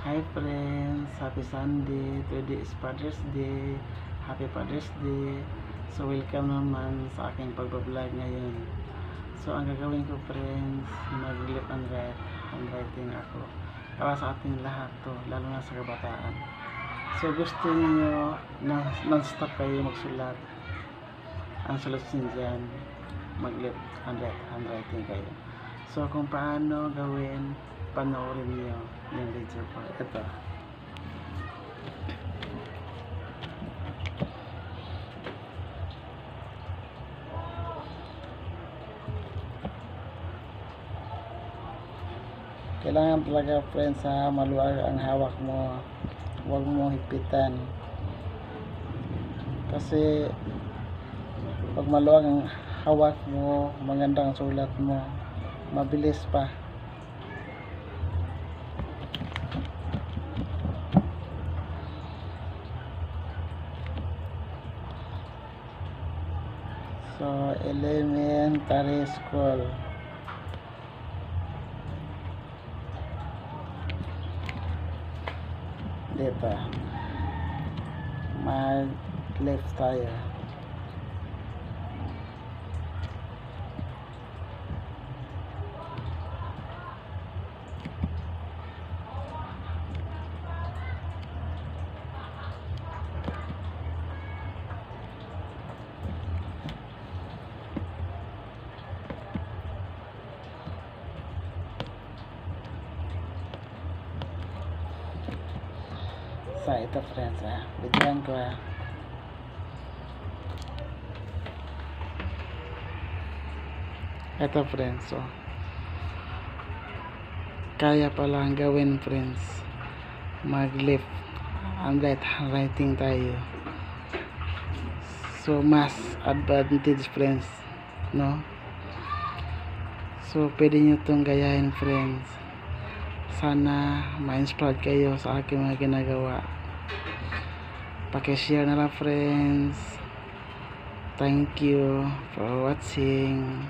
Hi friends, happy Sunday. Today is Father's Day. Happy Father's Day. So welcome naman sa aking pagbablog ngayon. So ang gagawin ko friends, mag-lip and handwriting ako. Para sa ating lahat to, lalo na sa kabataan. So gusto niyo na non-stop kayo magsulat. Ang solusyon dyan, mag-lip and handwriting kayo. So kung paano gawin, panoorin niyo yung video ko. Ito. Kailangan talaga friends ha, maluwag ang hawak mo. Huwag mo hipitan. Kasi pag maluwag ang hawak mo, magandang sulat mo. Mabilis pa. So, elementary school. Dito. Mag-left tayo. So, ito friends ha. Bigyan ko ha. Ito friends, so kaya palang gawin friends. Mag-left and right handwriting tayo. So, mas advantage friends, no? So, pwede nyo itong gayahin friends. Sana ma-inspired kayo sa aking mga ginagawa. Paki-share na lang friends. Thank you for watching.